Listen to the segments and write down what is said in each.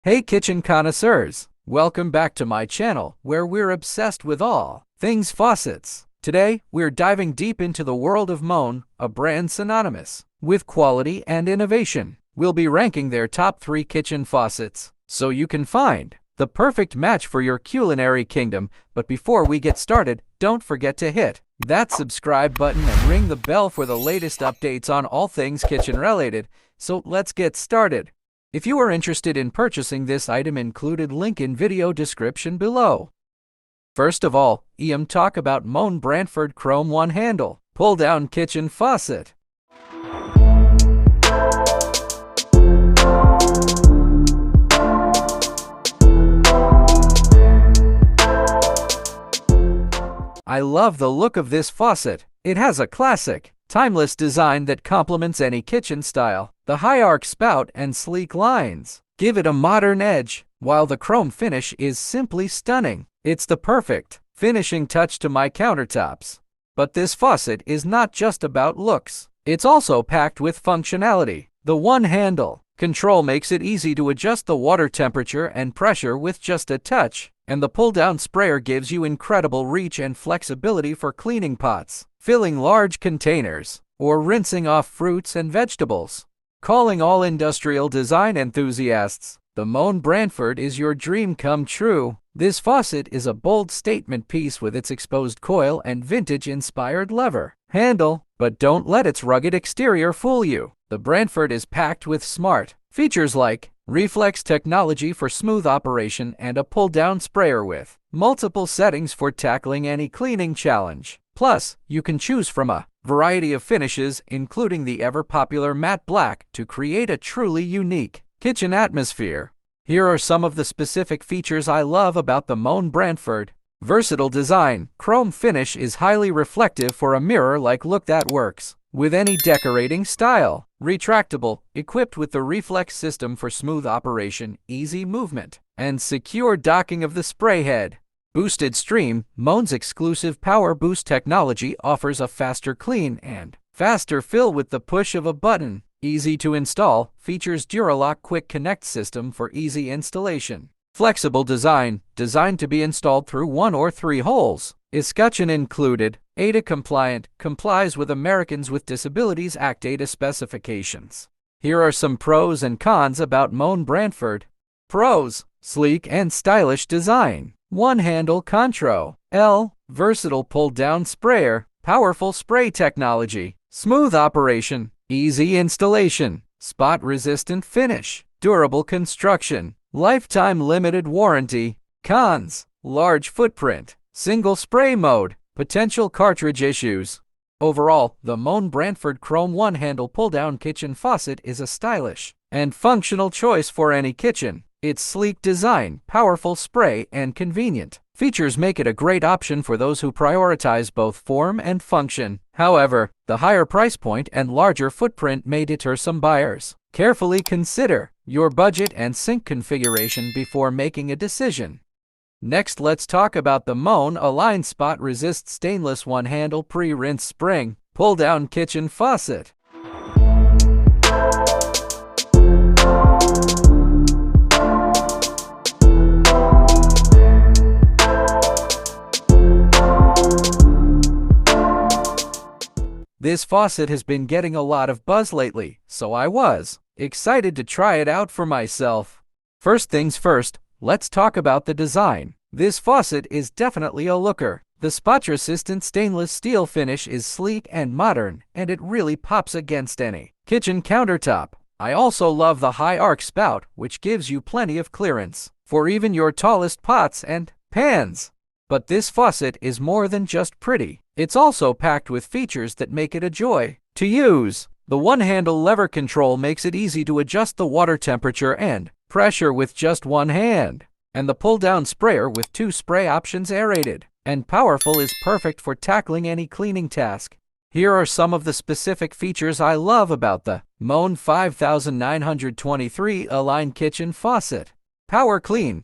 Hey kitchen connoisseurs, welcome back to my channel where we're obsessed with all things faucets. Today, we're diving deep into the world of Moen, a brand synonymous with quality and innovation. We'll be ranking their top 3 kitchen faucets so you can find the perfect match for your culinary kingdom. But before we get started, don't forget to hit that subscribe button and ring the bell for the latest updates on all things kitchen related. So let's get started. If you are interested in purchasing this item, included link in video description below. First of all, talk about Moen Brantford Chrome One Handle Pull-Down Kitchen Faucet. I love the look of this faucet. It has a classic, timeless design that complements any kitchen style. The high arc spout and sleek lines give it a modern edge, while the chrome finish is simply stunning. It's the perfect finishing touch to my countertops. But this faucet is not just about looks. It's also packed with functionality. The one-handle control makes it easy to adjust the water temperature and pressure with just a touch, and the pull-down sprayer gives you incredible reach and flexibility for cleaning pots, filling large containers, or rinsing off fruits and vegetables. Calling all industrial design enthusiasts, the Moen Brantford is your dream come true. This faucet is a bold statement piece with its exposed coil and vintage-inspired lever handle, but don't let its rugged exterior fool you. The Brantford is packed with smart features like reflex technology for smooth operation and a pull-down sprayer with multiple settings for tackling any cleaning challenge. Plus, you can choose from a variety of finishes, including the ever-popular matte black, to create a truly unique kitchen atmosphere. Here are some of the specific features I love about the Moen Brantford. Versatile design. Chrome finish is highly reflective for a mirror-like look that works with any decorating style. Retractable, equipped with the reflex system for smooth operation, easy movement, and secure docking of the spray head. Boosted stream. Moen's exclusive Power Boost technology offers a faster clean and faster fill with the push of a button. Easy to install, features Duralock Quick Connect system for easy installation. Flexible design, designed to be installed through 1 or 3 holes. Escutcheon included. ADA compliant, complies with Americans with Disabilities Act ADA specifications. Here are some pros and cons about Moen Brantford. Pros: sleek and stylish design. One-handle control. Versatile pull-down sprayer. Powerful spray technology. Smooth operation. Easy installation. Spot-resistant finish. Durable construction. Lifetime limited warranty. Cons: large footprint. Single spray mode. Potential cartridge issues. Overall, the Moen Brantford Chrome One-Handle Pull-Down Kitchen Faucet is a stylish and functional choice for any kitchen. Its sleek design, powerful spray, and convenient features make it a great option for those who prioritize both form and function. However, the higher price point and larger footprint may deter some buyers. Carefully consider your budget and sink configuration before making a decision. Next, let's talk about the Moen Align Spot Resist Stainless One-Handle Pre-Rinse Spring Pull-Down Kitchen Faucet. This faucet has been getting a lot of buzz lately, so I was excited to try it out for myself. First things first, let's talk about the design. This faucet is definitely a looker. The spot-resistant stainless steel finish is sleek and modern, and it really pops against any kitchen countertop. I also love the high arc spout, which gives you plenty of clearance for even your tallest pots and pans. But this faucet is more than just pretty. It's also packed with features that make it a joy to use. The one-handle lever control makes it easy to adjust the water temperature and pressure with just one hand. And the pull-down sprayer with 2 spray options, aerated and powerful, is perfect for tackling any cleaning task. Here are some of the specific features I love about the Moen 5923 Align Kitchen Faucet. Power Clean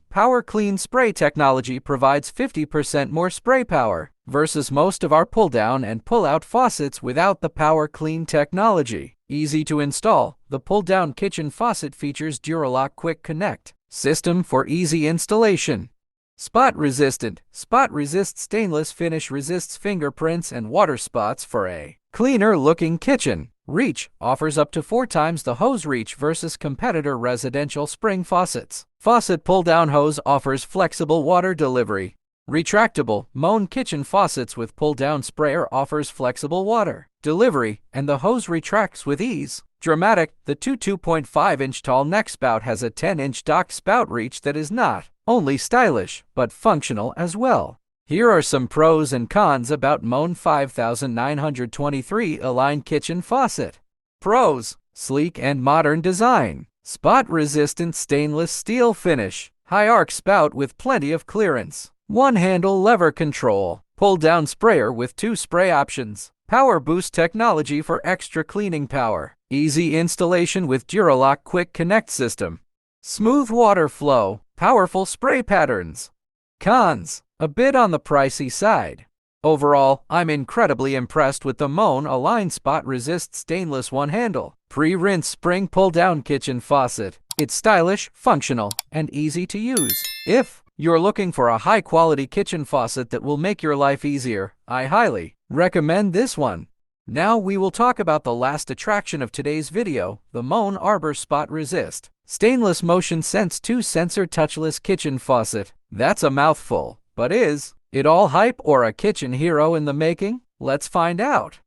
spray technology provides 50% more spray power versus most of our pull-down and pull-out faucets without the Power Clean technology. Easy to install, the pull-down kitchen faucet features Duralock Quick Connect System for easy installation. Spot resistant. Spot resist stainless finish resists fingerprints and water spots for a cleaner looking kitchen. Reach offers up to 4 times the hose reach versus competitor residential spring faucets. Faucet pull-down hose offers flexible water delivery. Retractable Moen kitchen faucets with pull-down sprayer offers flexible water delivery, and the hose retracts with ease. Dramatic, the 2.5-inch tall neck spout has a 10-inch dock spout reach that is not only stylish, but functional as well. Here are some pros and cons about Moen 5923 Align Kitchen Faucet. Pros: sleek and modern design, spot-resistant stainless steel finish, high arc spout with plenty of clearance, one-handle lever control, pull-down sprayer with 2 spray options, power boost technology for extra cleaning power, easy installation with Duralock Quick Connect system, smooth water flow, powerful spray patterns. Cons: a bit on the pricey side. Overall, I'm incredibly impressed with the Moen Align Spot Resist Stainless One-Handle Pre-Rinse Spring Pull-Down Kitchen Faucet. It's stylish, functional, and easy to use. If you're looking for a high-quality kitchen faucet that will make your life easier, I highly recommend this one. Now we will talk about the last attraction of today's video, the Moen Arbor Spot Resist Stainless Motionsense 2-Sensor Touchless Kitchen Faucet. That's a mouthful, but is it all hype or a kitchen hero in the making? Let's find out.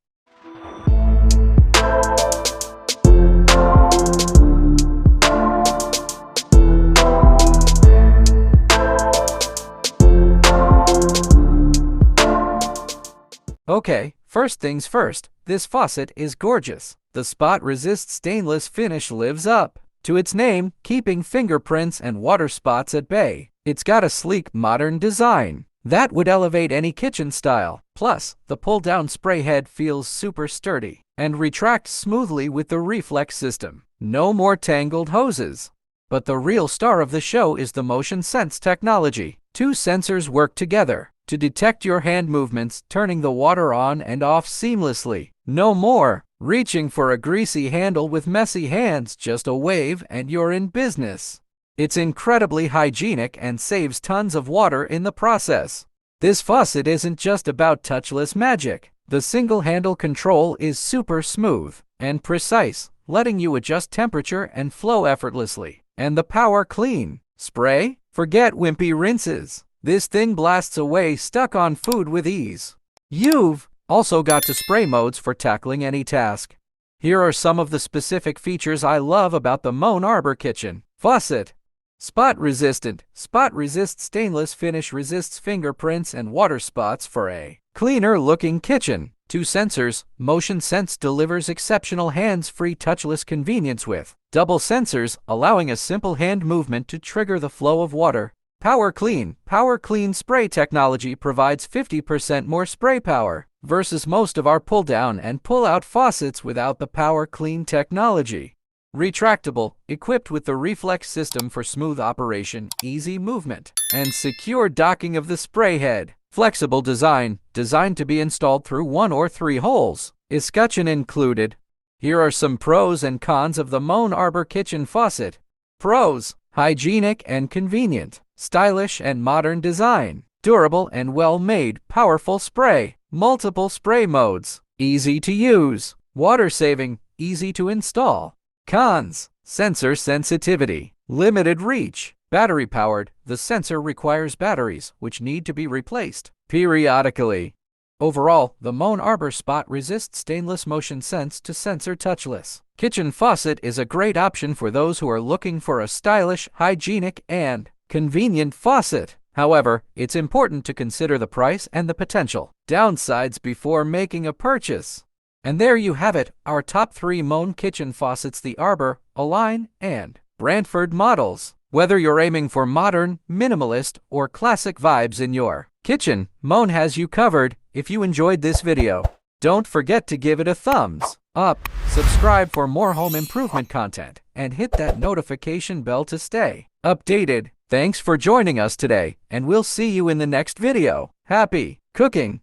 Okay, first things first, this faucet is gorgeous. The spot-resist stainless finish lives up to its name, keeping fingerprints and water spots at bay. It's got a sleek, modern design that would elevate any kitchen style. Plus, the pull-down spray head feels super sturdy and retracts smoothly with the reflex system. No more tangled hoses. But the real star of the show is the Motionsense technology. 2 sensors work together to detect your hand movements, turning the water on and off seamlessly. No more reaching for a greasy handle with messy hands, just a wave and you're in business. It's incredibly hygienic and saves tons of water in the process. This faucet isn't just about touchless magic. The single-handle control is super smooth and precise, letting you adjust temperature and flow effortlessly. And the power clean spray? Forget wimpy rinses. This thing blasts away stuck-on food with ease. You've also got to spray modes for tackling any task. Here are some of the specific features I love about the Moen Arbor Kitchen Faucet. Spot resistant. Spot resist stainless finish resists fingerprints and water spots for a cleaner looking kitchen. 2 sensors. Motionsense delivers exceptional hands-free touchless convenience with double sensors, allowing a simple hand movement to trigger the flow of water. Power Clean. Power Clean spray technology provides 50% more spray power versus most of our pull-down and pull-out faucets without the Power Clean technology. Retractable. Equipped with the reflex system for smooth operation, easy movement, and secure docking of the spray head. Flexible design. Designed to be installed through 1 or 3 holes. Escutcheon included. Here are some pros and cons of the Moen Arbor Kitchen Faucet. Pros: hygienic and convenient, stylish and modern design, durable and well-made, powerful spray, multiple spray modes, easy to use, water-saving, easy to install. Cons: sensor sensitivity, limited reach, battery-powered. The sensor requires batteries, which need to be replaced periodically. Overall, the Moen Arbor Spot Resist Stainless Motionsense 2-Sensor Touchless Kitchen Faucet is a great option for those who are looking for a stylish, hygienic, and convenient faucet. However, it's important to consider the price and the potential downsides before making a purchase. And there you have it, our top 3 Moen kitchen faucets: the Arbor, Align, and Brantford models. Whether you're aiming for modern, minimalist, or classic vibes in your kitchen, Moen has you covered. If you enjoyed this video, don't forget to give it a thumbs up, subscribe for more home improvement content, and hit that notification bell to stay updated. Thanks for joining us today, and we'll see you in the next video. Happy cooking!